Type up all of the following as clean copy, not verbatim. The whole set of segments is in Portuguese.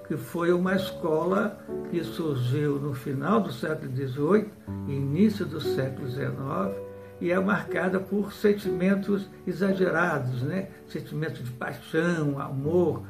que foi uma escola que surgiu no final do século XVIII, início do século XIX, e é marcada por sentimentos exagerados, né? Sentimentos de paixão, amor,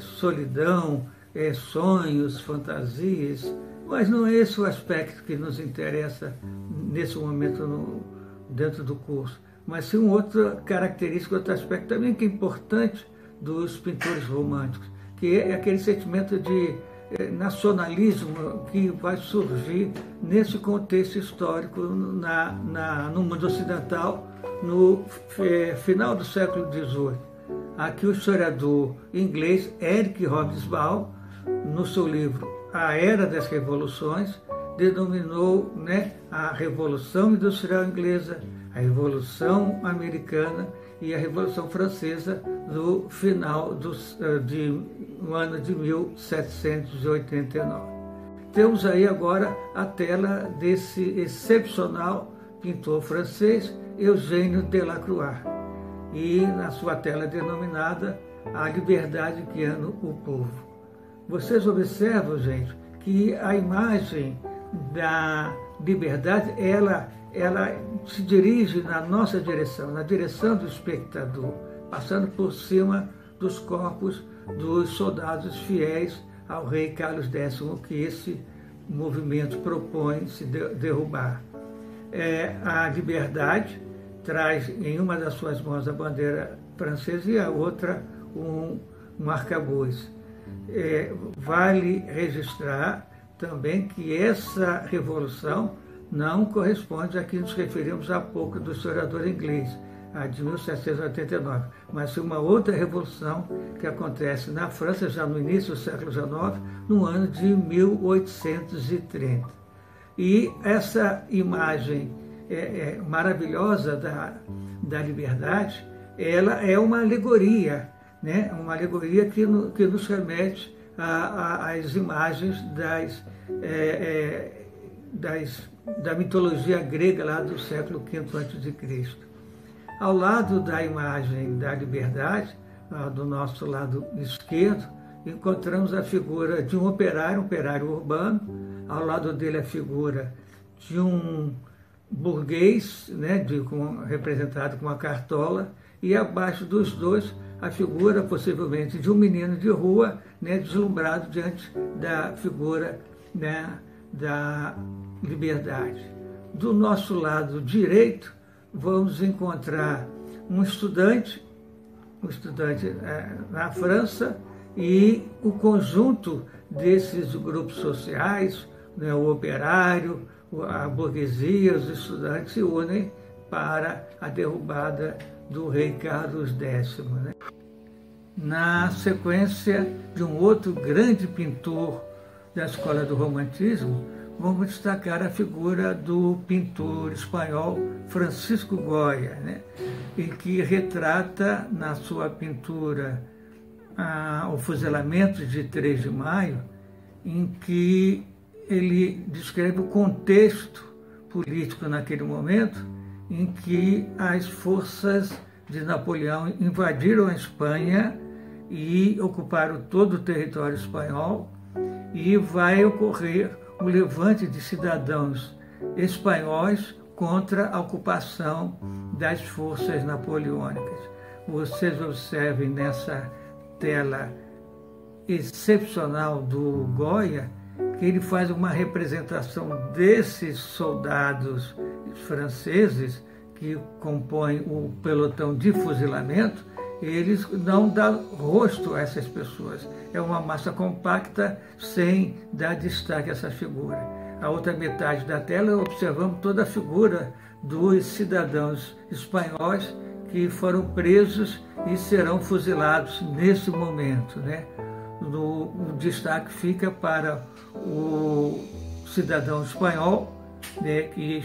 solidão, sonhos, fantasias. Mas não é esse o aspecto que nos interessa nesse momento dentro do curso, mas sim uma outra característica, outro aspecto também que é importante dos pintores românticos, que é aquele sentimento de nacionalismo que vai surgir nesse contexto histórico no mundo ocidental no final do século XVIII. Aqui o historiador inglês Eric Hobsbawm, no seu livro A Era das Revoluções, denominou, né, a Revolução Industrial Inglesa, a Revolução Americana e a Revolução Francesa no final do ano de 1789. Temos aí agora a tela desse excepcional pintor francês, Eugène Delacroix, e na sua tela denominada A Liberdade Guiando o Povo. Vocês observam, gente, que a imagem da liberdade, ela se dirige na nossa direção, na direção do espectador, passando por cima dos corpos dos soldados fiéis ao rei Carlos X, que esse movimento propõe se derrubar. A liberdade traz em uma das suas mãos a bandeira francesa e a outra um arcabouço. Vale registrar também que essa revolução não corresponde a que nos referimos há pouco do historiador inglês, a de 1789, mas uma outra revolução que acontece na França já no início do século XIX, no ano de 1830. E essa imagem maravilhosa da liberdade, ela é uma alegoria, né? Uma alegoria que nos remete às imagens da mitologia grega lá do século V a.C. Ao lado da imagem da liberdade, do nosso lado esquerdo, encontramos a figura de um operário urbano, ao lado dele a figura de um burguês, né, representado com uma cartola, e abaixo dos dois a figura, possivelmente, de um menino de rua, né, deslumbrado diante da figura, né, da liberdade. Do nosso lado direito, vamos encontrar um estudante na França, e o conjunto desses grupos sociais, né, o operário, a burguesia, os estudantes se unem para a derrubada do rei Carlos X. Né? Na sequência de um outro grande pintor da escola do romantismo, vamos destacar a figura do pintor espanhol Francisco Goya, né? Em que retrata na sua pintura o fuzilamento de 3 de maio, em que ele descreve o contexto político naquele momento, em que as forças de Napoleão invadiram a Espanha e ocuparam todo o território espanhol, e vai ocorrer um levante de cidadãos espanhóis contra a ocupação das forças napoleônicas. Vocês observem nessa tela excepcional do Goya que ele faz uma representação desses soldados franceses que compõem o pelotão de fuzilamento. Eles não dão rosto a essas pessoas. É uma massa compacta sem dar destaque a essa figura. A outra metade da tela observamos toda a figura dos cidadãos espanhóis que foram presos e serão fuzilados nesse momento, né? O destaque fica para o cidadão espanhol, né, que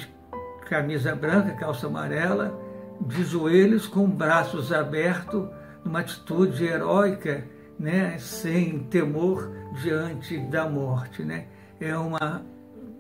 camisa branca, calça amarela, de joelhos, com braços abertos, numa atitude heróica, né, sem temor diante da morte. Né? É uma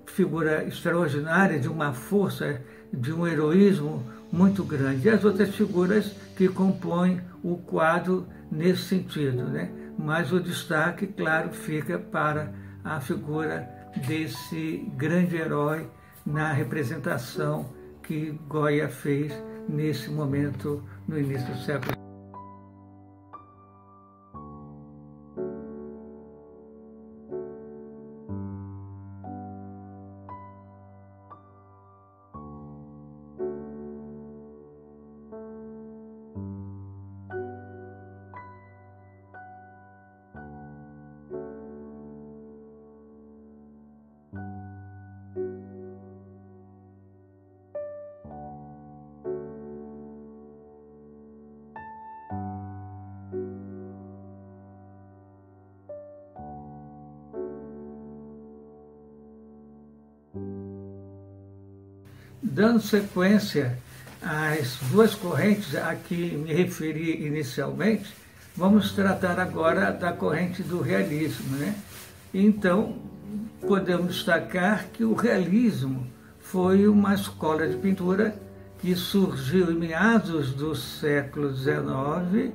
figura extraordinária, de uma força, de um heroísmo muito grande. E as outras figuras que compõem o quadro nesse sentido, né? mas o destaque, claro, fica para a figura desse grande herói na representação que Goya fez nesse momento, no início do século. Dando sequência às duas correntes a que me referi inicialmente, vamos tratar agora da corrente do realismo, né? Então, podemos destacar que o realismo foi uma escola de pintura que surgiu em meados do século XIX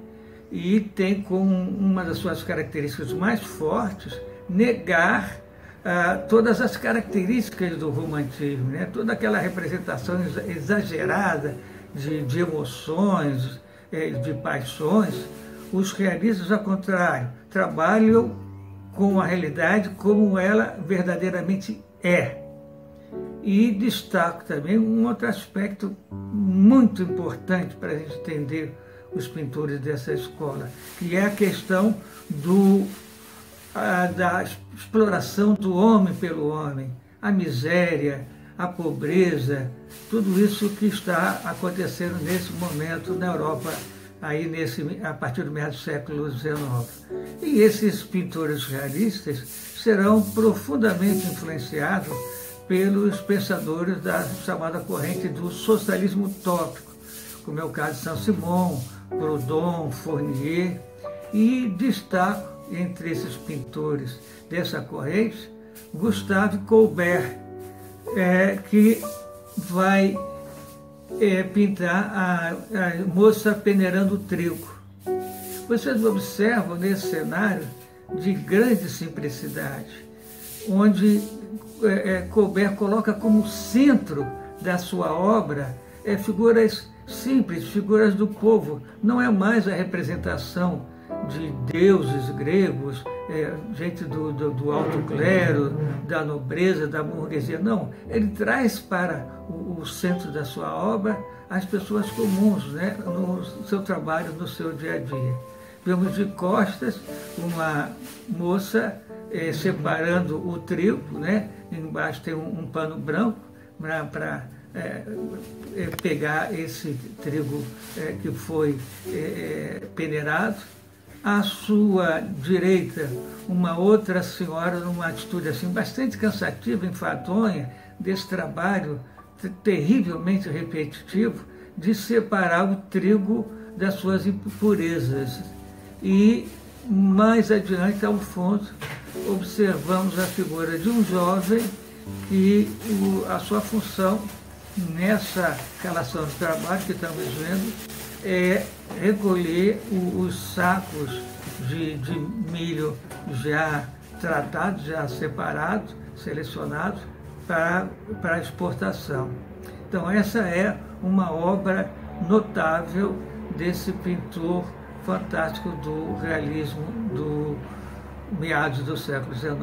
e tem como uma das suas características mais fortes negar todas as características do romantismo, né? Toda aquela representação exagerada de emoções, de paixões. Os realistas, ao contrário, trabalham com a realidade como ela verdadeiramente é. E destaco também um outro aspecto muito importante para a gente entender os pintores dessa escola, que é a questão da exploração do homem pelo homem, a miséria, a pobreza, tudo isso que está acontecendo nesse momento na Europa, aí a partir do meio do século XIX. E esses pintores realistas serão profundamente influenciados pelos pensadores da chamada corrente do socialismo utópico, como é o caso de Saint-Simon, Proudhon, Fournier, e destaco entre esses pintores dessa corrente Gustave Courbet, que vai pintar a moça peneirando o trigo. Vocês observam nesse cenário de grande simplicidade, onde Courbet coloca como centro da sua obra figuras simples, figuras do povo. Não é mais a representação de deuses gregos, gente do alto clero, da nobreza, da burguesia. Não, ele traz para o centro da sua obra as pessoas comuns, né, no seu trabalho, no seu dia a dia. Vemos de costas uma moça separando o trigo, né? Embaixo tem um pano branco para pegar esse trigo que foi peneirado. À sua direita, uma outra senhora, numa atitude assim bastante cansativa, enfadonha, desse trabalho terrivelmente repetitivo de separar o trigo das suas impurezas. E mais adiante, ao fundo, observamos a figura de um jovem que a sua função nessa relação de trabalho que estamos vendo é recolher os sacos de milho já tratados, já separados, selecionados para exportação. Então essa é uma obra notável desse pintor fantástico do realismo do meados do século XIX.